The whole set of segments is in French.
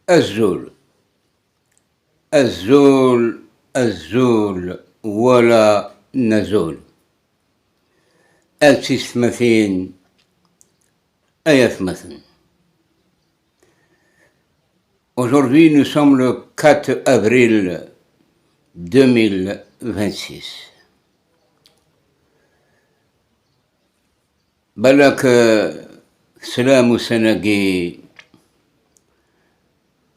الزول الزول الزول ولا نزول. التسمثين أيثمثن. Aujourd'hui, nous sommes le 4 avril 2026. بالك سلام سنقي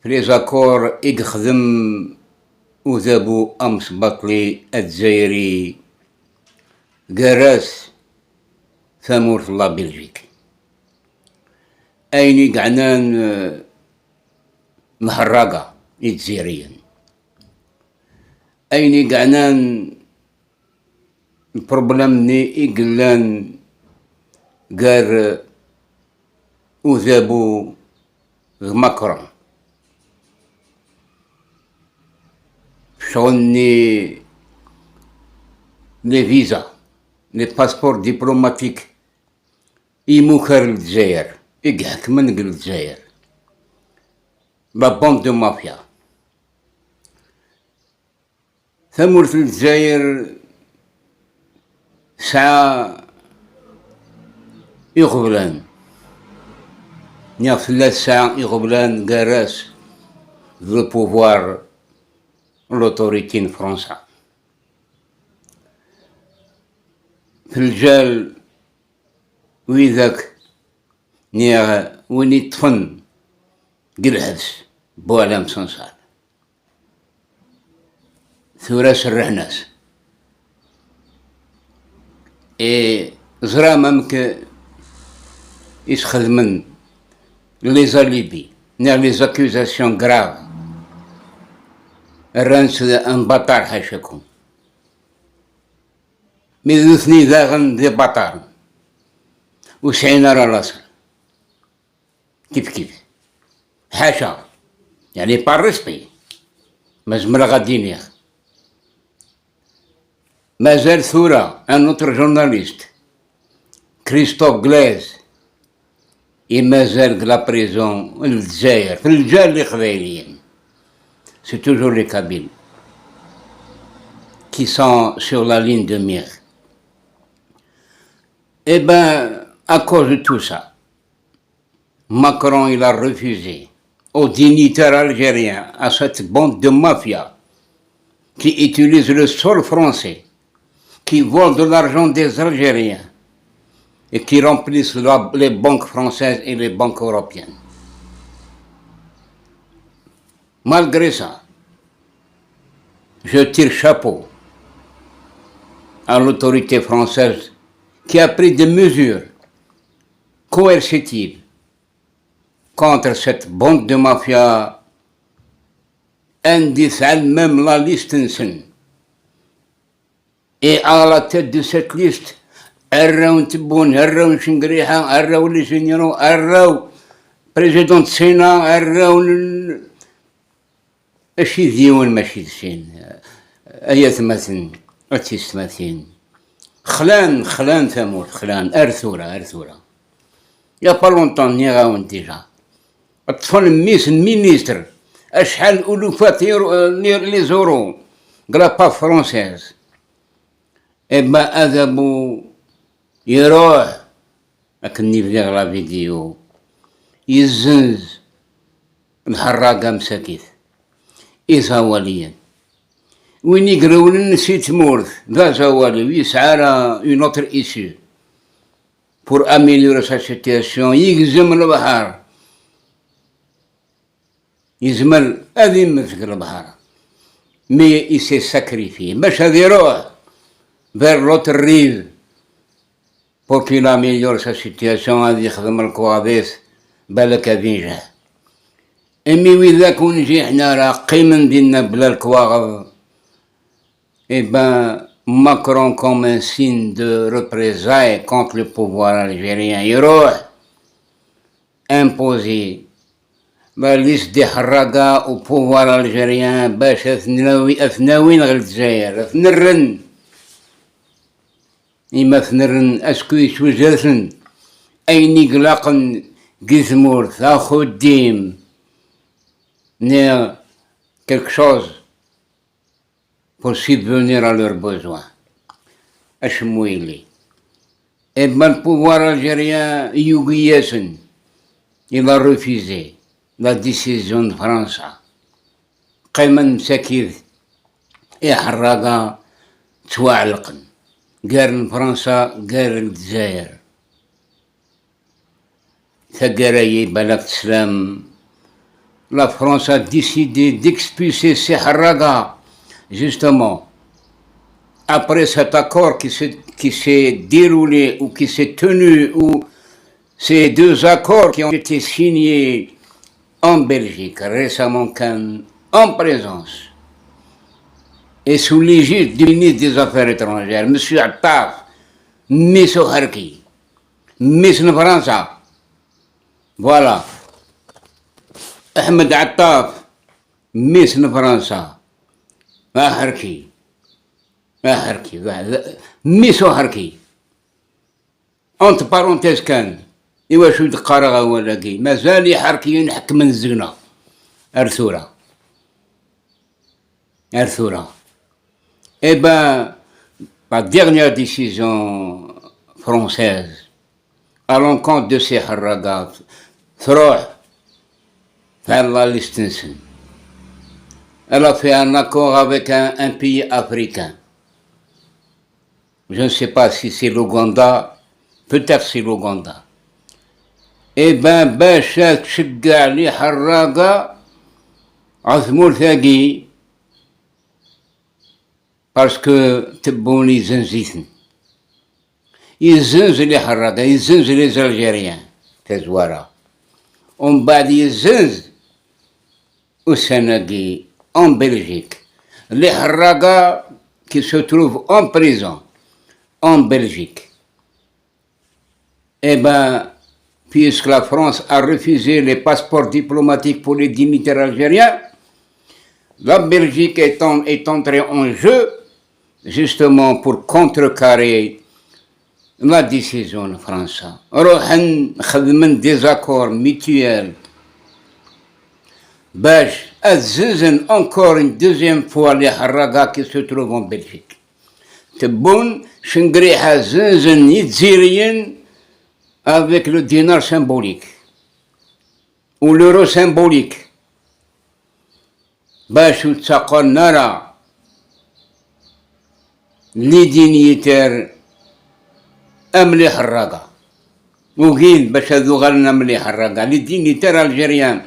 في ليزاكور يخدم وذابو أمس بطلي الجزائري قراس ثامورة الله بلجيك أيني قعنان محرقة الجزائريا أيني قعنان البروبلام ني إقلان قار وذابو ماكرون شغلني لي فيزا لي باسبور دبلوماتيك يموكر الجزائر يقحك من الجزائر لا بوند دو مافيا ثمورة الجزائر ساعة يغبلان نيا 3 ساعة يغبلان قراس ذو بوفوار l'autorité فرنسا في الجال ويذاك نيا وين يطفن قلعس بوالام سنسال ثورة سرحناس زرا ممك يسخدمن لي زاليبي نيا لي زاكوزاسيون غراف الرانس ان بطار حاشاكم ميذوثني ذاغن ذي بطار وسعينا راه لاصل كيف حاشا يعني بار ريسبي مازمرا غادي نيخ مازال ثورة ان اوتر جورناليست كريستوف غلاز مازال لا بريزون الجزائر في الجال القبايليين. C'est toujours les Kabyles qui sont sur la ligne de mire. Eh bien, à cause de tout ça, Macron il a refusé aux dignitaires algériens, à cette bande de mafia qui utilise le sol français, qui vole de l'argent des Algériens et qui remplissent les banques françaises et les banques européennes. Malgré ça, je tire chapeau à l'autorité française qui a pris des mesures coercitives contre cette bande de mafia indice elle-même la liste. Et à la tête de cette liste, Arraou Tebboune, Arraou Chingriha, Arraou les généraux, Arraou président de Sénat, Arraou ماشي ذيون ماشي ذشين أيثمثن أتيستمثين خلان ثمور خلان أرثورة يا با لونطون ني غاون ديجا الطفل ميس المينيستر أشحال ألوفات لي زورو قلا با فرونسيز إبا أذبو يروح أكني في لا فيديو يزنز الحراقة مساكيث إزاواليا وين يقرون نسيت مورث ذا زوالي ويسعى une autre issue pour améliorer sa situation يقزم البحر يزمل هذه مسك البحر مي يسي ساكريفي باش هذا يروح vers l'autre rive pour qu'il améliore sa situation هذا يخدم الكوابيس بالك هذي جاه امي وذاك ونجي حنا راه قيمن ديالنا بلا الكواغ. Eh ben, Macron, comme un signe de représailles contre le pouvoir algérien, il a imposé la liste des haragas au pouvoir algérien باش اثناوين غير الجزائر ثنرن إما ثنرن أسكو يتوجرثن أين يقلقن قزمور ثاخو الديم n'est quelque chose pour subvenir à leurs besoins. Achmouili. Et ben le pouvoir algérien, Yougui Yassine, il a refusé la décision de France. قيمن مساكين إحراقا توعلقن قال فرنسا قال الجزائر ثقرايي بلغت سلام. La France a décidé d'expulser ces Harraga, justement, après cet accord qui s'est déroulé ou qui s'est tenu, ou ces deux accords qui ont été signés en Belgique récemment en présence et sous l'égide du ministre des Affaires étrangères, M. Attaf, M. Harki, M. France. Voilà. Ahmed Attaf, M. France. Harki. M. Harki. Entre parenthèses, كان إيوا شو دقارة ولاكي مازال يحركي نحكم من الزقنة أرثورة. Eh ben, la dernière décision française à l'encontre de ces Harragas, elle a fait un accord avec un pays africain. Je ne sais pas si c'est l'Ouganda, peut-être c'est l'Ouganda. Eh ben, باش تشجع لي حراقة عثمور ثاقي parce que تبوني زنزيثن يزنز لي حراقة يزنز لي الجيريان تزوارا ومن بعد يزنز وسناقي en Belgique les حراقة qui se trouvent en prison en Belgique. Eh ben, puisque la France a refusé les passeports diplomatiques pour les dignitaires algériens, la Belgique est entrée en jeu justement pour contrecarrer la décision de France. روحن خدمن des accords mutuels باش أززن encore une deuxième fois les Harraga qui se trouvent en Belgique. تبون شنقريحة زنزن يتزيريين avec le dinar symbolique ou l'euro symbolique. باش يتساقوا نرى لي دينيتير مليح الراقة وقيل باش هذو غالنا مليح الراقة لي دينيتير الجيريان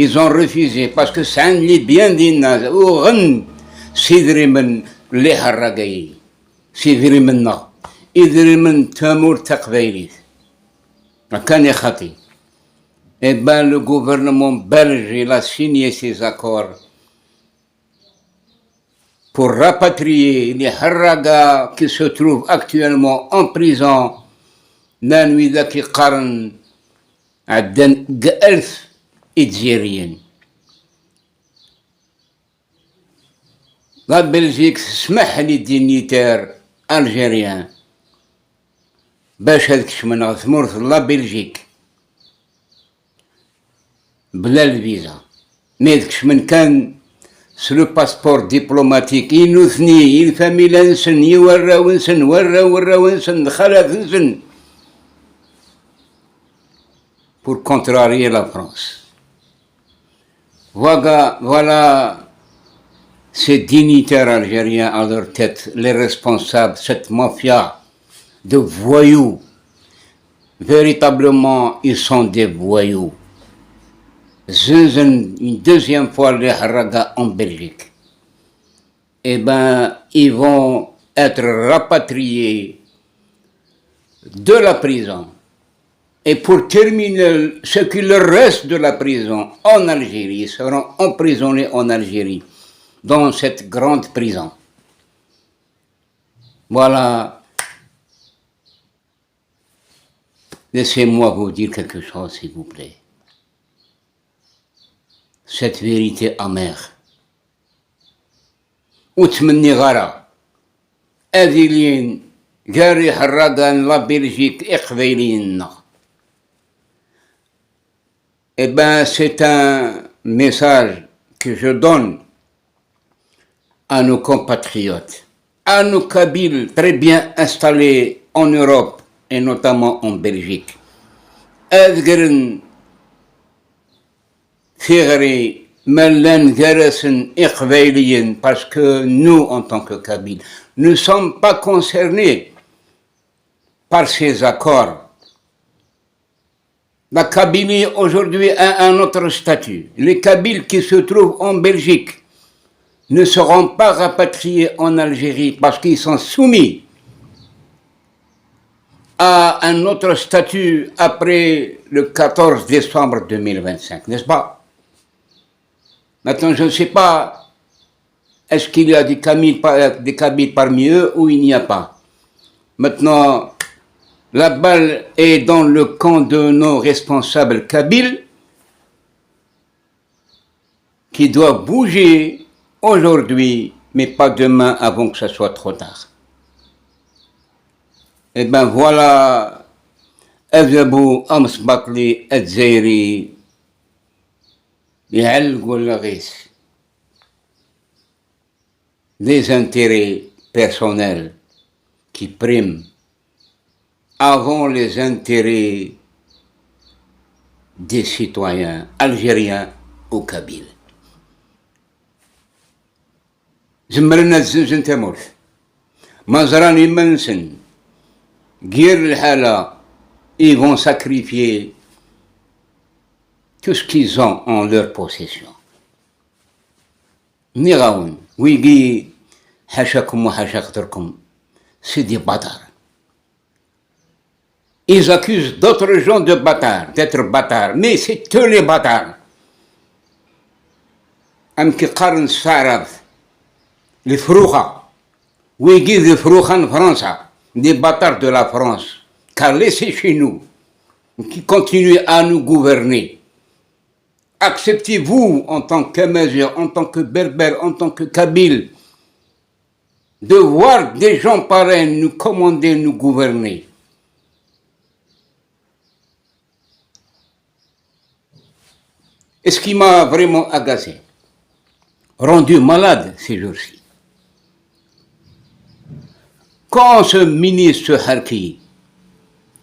ils ont refusé parce que c'est un li bien دينا وغن سيدري من مليح الراقي سيدري منا يدري من تامور تقبيليت كان يخطي. Et ben le gouvernement belge il a signé ces accords pour rapatrier les Harraga qui se trouvent actuellement en prison. نانوي ذاك قرن عدن 1000 إجزيريين. La Belgique سمح لي دينيتير الجيريان باش هذاك شمن ثمورث لا بلجيك بلا الفيزا مي هذاك شمن كان سلو باسبور دبلوماتيك ينوثني الفاميلا نسن يوراو نسن وراو نسن خلاف نسن pour contrarier la France. Voilà ces dignitaires algériens à leur tête, les responsables, cette mafia de voyous. Véritablement, ils sont des voyous. Une deuxième fois les Harraga en Belgique. Eh ben, ils vont être rapatriés de la prison. Et pour terminer ce qui leur reste de la prison en Algérie, ils seront emprisonnés en Algérie, dans cette grande prison. Voilà. Laissez-moi vous dire quelque chose, s'il vous plaît. Cette vérité amère. وتمني غارة أذيلين جاري حراقان لا بلجيك إقبيلين. Eh ben, c'est un message que je donne à nos compatriotes, à nos Kabyles très bien installés en Europe et notamment en Belgique. أذكر فيغري ملان جرسن إقباليا parce que nous, en tant que Kabyles, ne sommes pas concernés par ces accords. La Kabylie aujourd'hui a un autre statut. Les Kabyles qui se trouvent en Belgique ne seront pas rapatriés en Algérie parce qu'ils sont soumis à un autre statut après le 14 décembre 2025, n'est-ce pas? Maintenant, je ne sais pas, est-ce qu'il y a des Kabyles parmi eux ou il n'y a pas? Maintenant, la balle est dans le camp de nos responsables kabyles qui doivent bouger aujourd'hui, mais pas demain avant que ce soit trop tard. Et bien voilà, أذهبوا أمسبق لي الجزائري يعلقوا الغيث. Des intérêts personnels qui priment avant les intérêts des citoyens algériens ou kabyles. زمرنا الزنزن تموت مزراني منسن غير الحالة ils vont sacrifier tout ce qu'ils ont en leur possession. نيغاون ويجي حاشاكم وحاشا خاطركم c'est des bâtards. Ils accusent d'autres gens de bâtards, d'être bâtards, mais c'est eux les bâtards. أم كيقارن الشعراء الفروخة ويجي الفروخة فرنسا des bâtards de la France, car laissez chez nous, qui continuent à nous gouverner. Acceptez-vous, en tant qu'Amazigh, en tant que Berbère, en tant que Kabyle, de voir des gens pareils nous commander, nous gouverner. Et ce qui m'a vraiment agacé, rendu malade ces jours-ci, quand ce ministre Harki,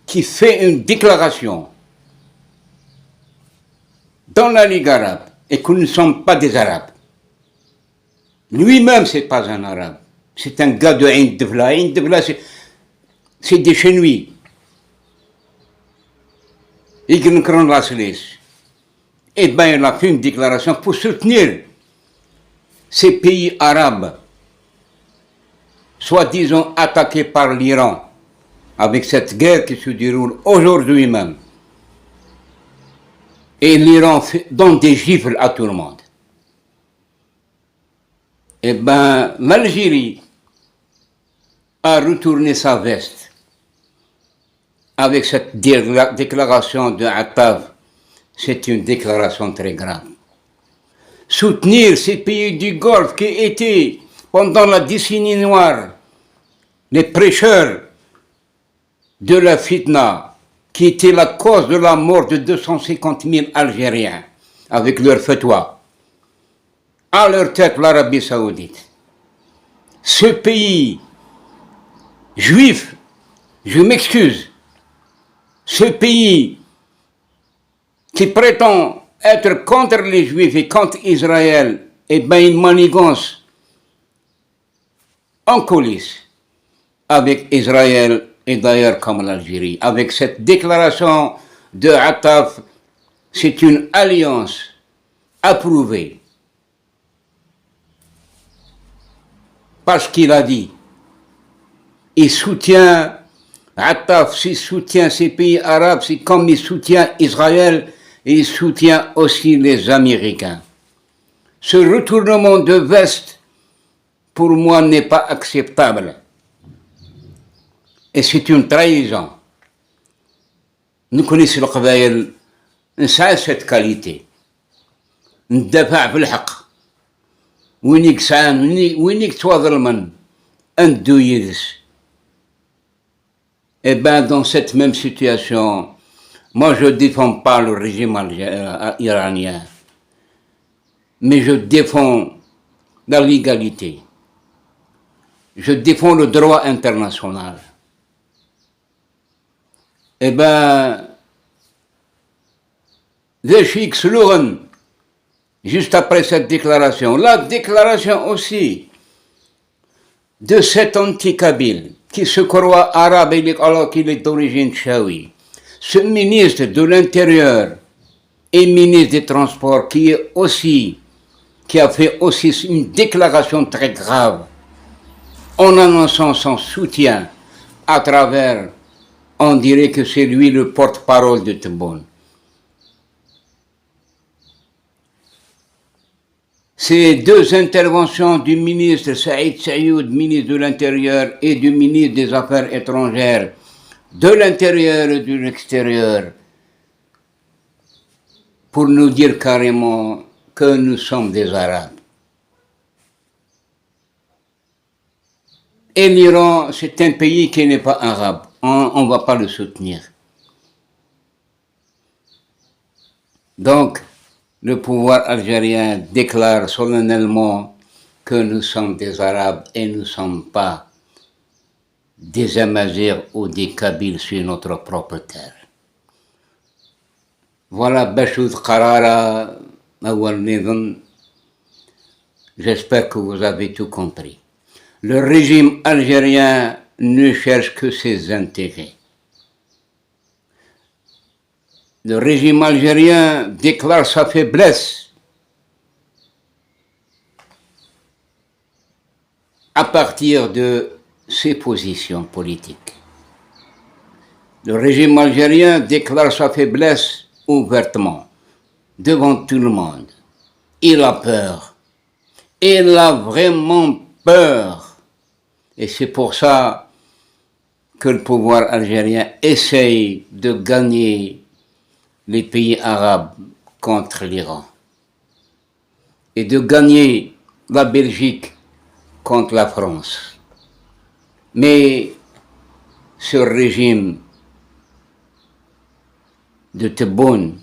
qui fait une déclaration dans la Ligue arabe, et que nous ne sommes pas des Arabes, lui-même c'est pas un Arabe, c'est un gars de Ain Devla. Ain Devla c'est des Chénuis. Et bien il a fait une déclaration pour soutenir ces pays arabes soi-disant attaqués par l'Iran, avec cette guerre qui se déroule aujourd'hui même. Et l'Iran donne des gifles à tout le monde. Eh bien, l'Algérie a retourné sa veste avec cette déclaration de Attaf. C'est une déclaration très grave. Soutenir ces pays du Golfe qui étaient, pendant la décennie noire, les prêcheurs de la fitna, qui étaient la cause de la mort de 250 000 Algériens, avec leur fatwa. À leur tête, l'Arabie Saoudite. Ce pays juif, je m'excuse, ce pays qui prétend être contre les Juifs et contre Israël, eh bien une manigance en coulisses avec Israël et d'ailleurs comme l'Algérie. Avec cette déclaration de Attaf, c'est une alliance approuvée. Parce qu'il a dit, il soutient Attaf, il soutient ces pays arabes, c'est comme il soutient Israël, et il soutient aussi les Américains. Ce retournement de veste, pour moi, n'est pas acceptable. Et c'est une trahison. Nous connaissons le Qabaïl, نسعى cette qualité. ندافع بالحق. وينيك سعان وينيك توا ظلما أندو يدس. Eh bien, dans cette même situation, moi je ne défends pas le régime iranien. mais je défends la légalité. Je défends le droit international. Eh bien, le Sheikh Slogan, juste après cette déclaration, la déclaration aussi de cet anti-kabyle qui se croit arabe alors qu'il est d'origine chaoui, ce ministre de l'Intérieur et ministre des Transports qui a fait aussi une déclaration très grave en annonçant son soutien à travers, on dirait que c'est lui le porte-parole de Tebboune. Ces deux interventions du ministre Saïd Saïoud, ministre de l'Intérieur, et du ministre des Affaires étrangères, de l'Intérieur et de l'Extérieur, pour nous dire carrément que nous sommes des Arabes. Et l'Iran, c'est un pays qui n'est pas arabe. On ne va pas le soutenir. Donc, le pouvoir algérien déclare solennellement que nous sommes des Arabes et nous ne sommes pas des Amazirs ou des Kabyles sur notre propre terre. Voilà, Bachoud Qarara, j'espère que vous avez tout compris. Le régime algérien ne cherche que ses intérêts. Le régime algérien déclare sa faiblesse à partir de ses positions politiques. Le régime algérien déclare sa faiblesse ouvertement, devant tout le monde. Il a peur. Il a vraiment peur. Et c'est pour ça que le pouvoir algérien essaye de gagner les pays arabes contre l'Iran et de gagner la Belgique contre la France. Mais ce régime de Tebboune,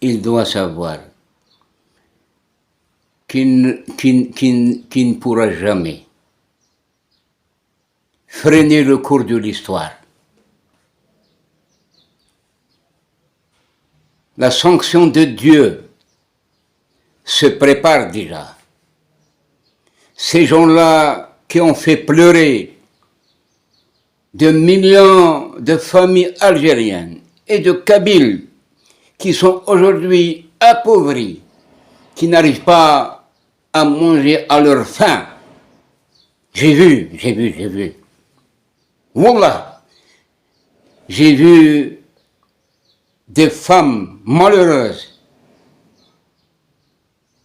il doit savoir qu'il ne pourra jamais freiner le cours de l'histoire. La sanction de Dieu se prépare déjà. Ces gens-là qui ont fait pleurer de millions de familles algériennes et de Kabyles qui sont aujourd'hui appauvris, qui n'arrivent pas à manger à leur faim. J'ai vu. Wallah, j'ai vu des femmes malheureuses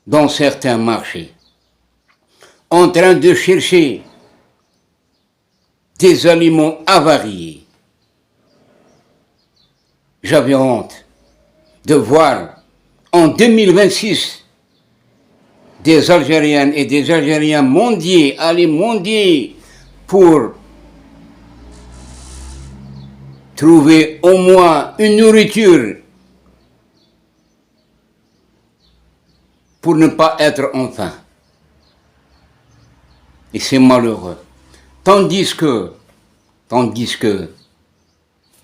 dans certains marchés, en train de chercher des aliments avariés. J'avais honte de voir en 2026 des Algériennes et des Algériens aller mendier pour trouver au moins une nourriture pour ne pas être en faim. Et c'est malheureux. Tandis que, il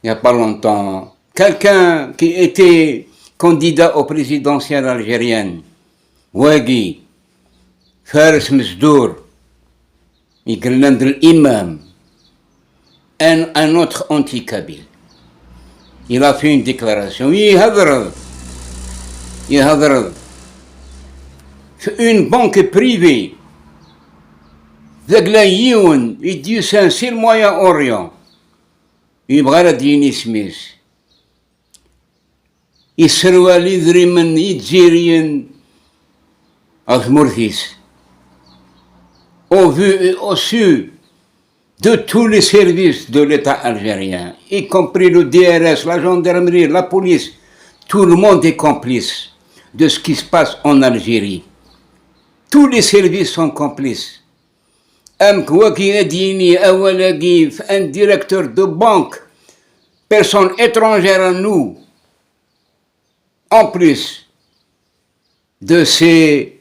n'y a pas longtemps, quelqu'un qui était candidat au présidentiel algérien, Ouagui, Fares Mesdour, l'imam, un autre anti-kabyle. Il a fait une déclaration. Une banque privée, il dit c'est le Moyen-Orient. يسروا ليدري من يتجيريين أثمرثيس au vu et au su de tous les services de l'État algérien, y compris le DRS, la gendarmerie, la police, tout le monde est complice de ce qui se passe en Algérie. Tous les services sont complices. Un directeur de banque, personne étrangère à nous, en plus, de ces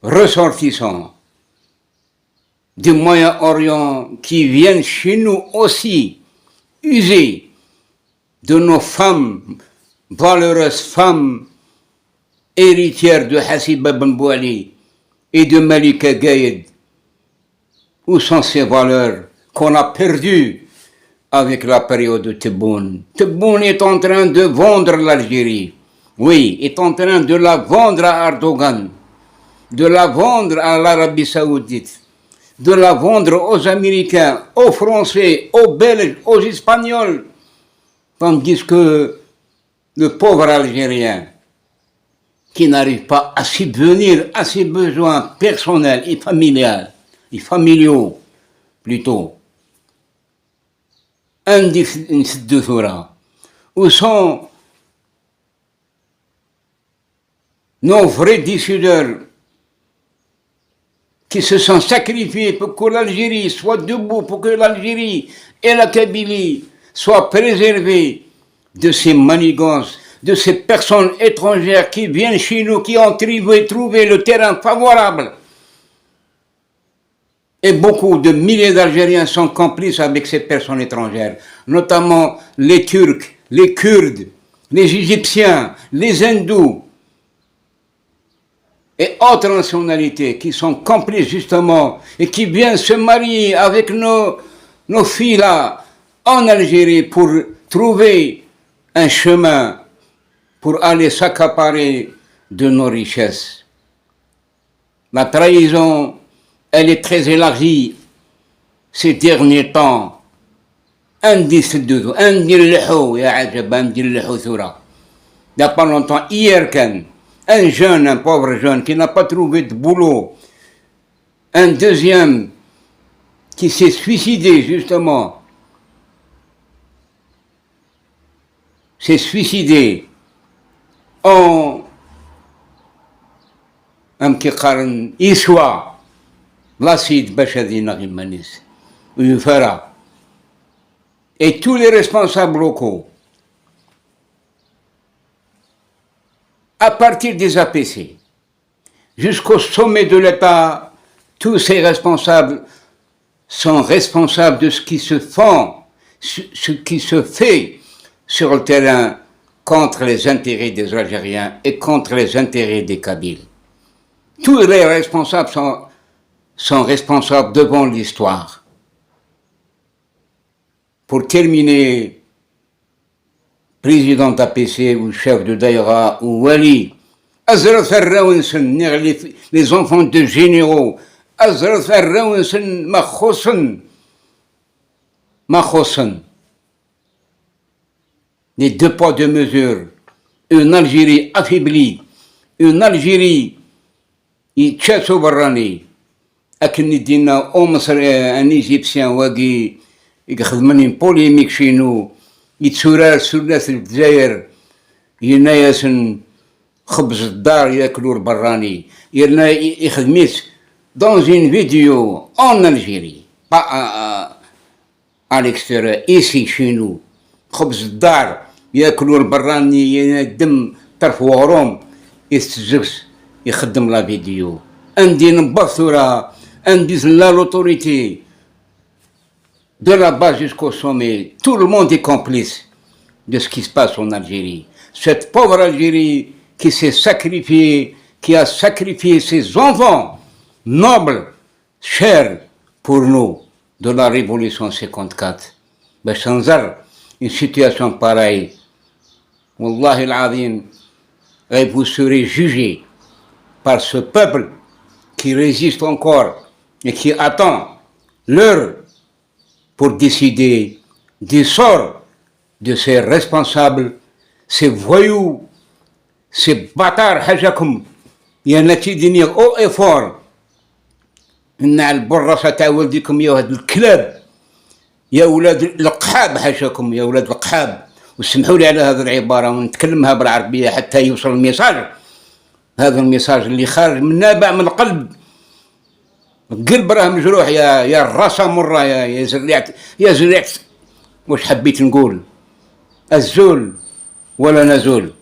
ressortissants du Moyen-Orient qui viennent chez nous aussi user de nos femmes, valeureuses femmes, héritières de Hassiba Ben Bouali et de Malika Gaïd. Où sont ces valeurs qu'on a perdues avec la période de Tebboune? Tebboune est en train de vendre l'Algérie. Oui, est en train de la vendre à Erdogan, de la vendre à l'Arabie Saoudite, de la vendre aux Américains, aux Français, aux Belges, aux Espagnols. Tandis que le pauvre Algérien, qui n'arrive pas à subvenir à ses besoins personnels et familiaux plutôt, où sont nos vrais décideurs qui se sont sacrifiés pour que l'Algérie soit debout, pour que l'Algérie et la Kabylie soient préservées de ces manigances, de ces personnes étrangères qui viennent chez nous, qui ont trouvé le terrain favorable. Et beaucoup de milliers d'Algériens sont complices avec ces personnes étrangères, notamment les Turcs, les Kurdes, les Égyptiens, les Hindous et autres nationalités qui sont complices justement et qui viennent se marier avec nos filles là en Algérie pour trouver un chemin pour aller s'accaparer de nos richesses. La trahison, elle est très élargie ces derniers temps. Il n'y a pas longtemps, hier, un pauvre jeune qui n'a pas trouvé de boulot, un deuxième qui s'est suicidé justement, en كيقارن يسوى l'acide باش هذه نغي مانيس ويفرى. Et tous les responsables locaux, à partir des APC jusqu'au sommet de l'État, tous ces responsables sont responsables de ce qui se fait sur le terrain contre les intérêts des Algériens et contre les intérêts des Kabyles. Tous les responsables sont responsables devant l'histoire. Pour terminer, président d'APC ou chef de Daïra ou Wali, les enfants de généraux, les deux poids deux mesures, une Algérie affaiblie, une Algérie يتشاسو براني أكن يدينا أو مصر أن إيجيبسيان واقي يخدمني بوليميك شينو يتسورار سورناس الجزائر يناياسن خبز الدار ياكلو البراني يرنا يخدميس dans une vidéo en Algérie pas à l'extérieur ici chez nous خبز الدار ياكلو البراني يدم طرف وهروم يستجبس يخدم لا فيديو عندي نبثورا عندي l'autorité de la base jusqu'au sommet. Tout le monde est complice de ce qui se passe en Algérie. Cette pauvre Algérie qui s'est sacrifiée, qui a sacrifié ses enfants nobles, chers pour nous, de la Révolution 54. Ben, sans une situation pareille, Wallahi al-Azim, et vous serez jugés par ce peuple qui résiste encore et qui attend l'heure pour décider du sort de ces responsables, ces voyous, ces bâtards hajakum. Il y en a qui disent haut et fort, إن البرصة تاع ولدكم يا ولاد الكلاب يا ولاد القحاب حاشاكم يا ولاد القحاب. واسمحوا لي على هذه العبارة ونتكلمها بالعربية حتى يوصل الميساج. هذا الميساج اللي خارج من نابع من القلب. القلب راه مجروح يا الراسة مرة يا زريعة واش حبيت نقول؟ الزول ولا نزول.